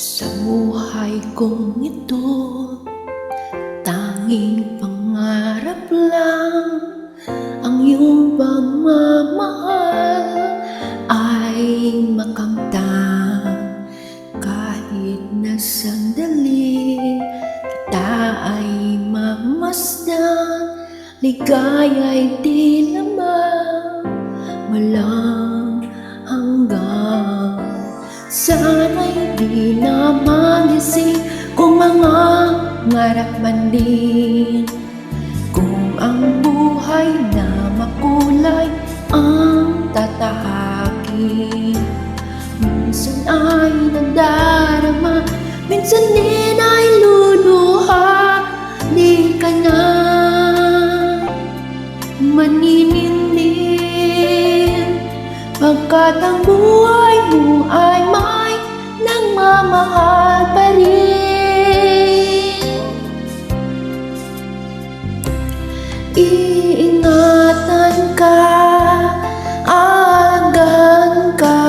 Sa buhay kong ito, tanging pangarap lang ang iyong pagmamahal ay makamtan. Kahit na sandali kita ay mamasdan, ligaya'y di lamang walang hanggan. Sana'y di na magising kung mga ngarap man din, kung ang buhay na makulay ang tatahakin. Minsan ay nadarama, minsan din ay luluha. Di ka na maniningning, pagkat ang buhay mo ay may nagmamahal pa rin. Iingatan ka, aalagaan ka.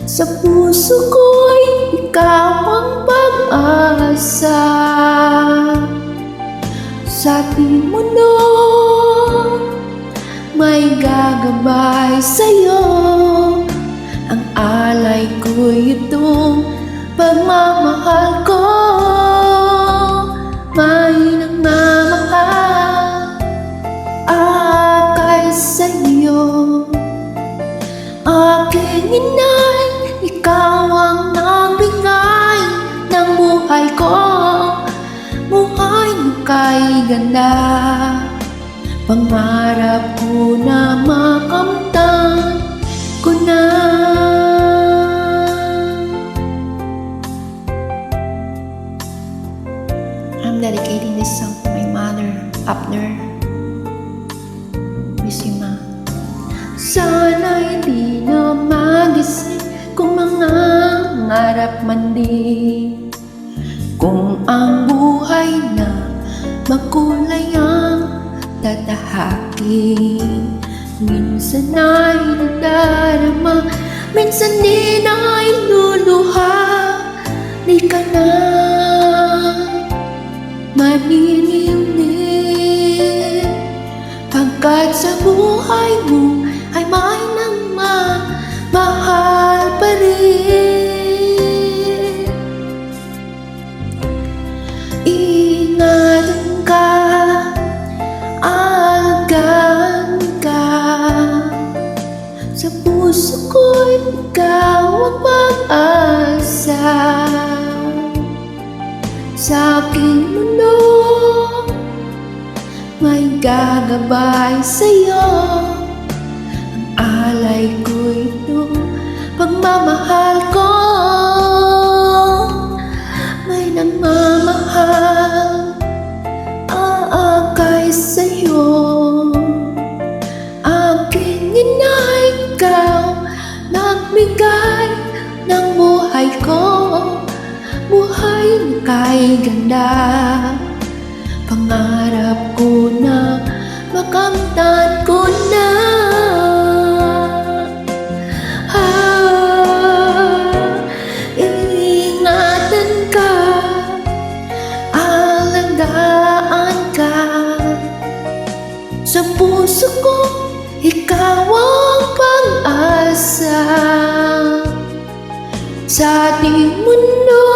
Sa puso ko'y ikaw ang pag-asa. Sa ating mundo may gagabay sa'yo. Ang alay ko'y itong pagmamahal ko. May nagmamahal akay sa'yo. Aking inay, ikaw ang nagbigay ng buhay ko. Buhay na kay ganda, pangarap ko na makamtan ko na. I'm dedicating this song to my mother, Abner. Miss you, Ma. Sana'y di na magising kung mga ngarap man din, kung ang buhay na makulay ang tatahakin. Minsan ay nadarama, minsan din ay luluha. Di ka na maniningning, pagkat sa buhay mo ay may nagmamahal pa rin. Ingatan ka, aalagaan ka. Sa puso ko'y ikaw ang pag-asa. Sa aking mundo may gagabay sa'yo. Ang alay ko'y ito, pagmamahal ko. May nagmamahal aakay sa'yo. Aking inay, ikaw nagbigay ng buhay ko. Buhay na kay ganda, pangarap ko na makamtan ko na. Ingatan ka, aalagaan ka. Sa puso ko, ikaw ang pag-asa. Sa ating mundo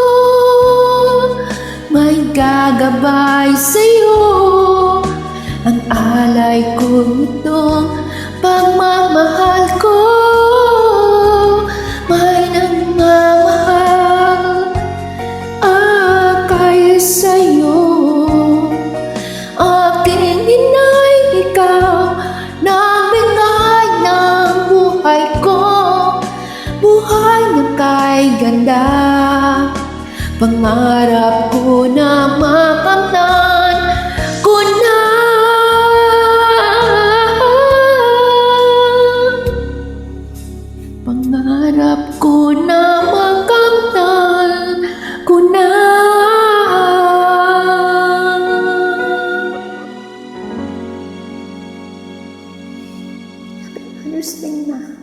may gagabay sa'yo. Ang alay ko itong pagmamahal ko. May nagmamahal akay sa'yo. Aking inay, ikaw nagbigay ng buhay ko. Buhay na kay ganda, pangarap ko na makamtan ko na. Pangarap ko na makamtan ko na. Understand na.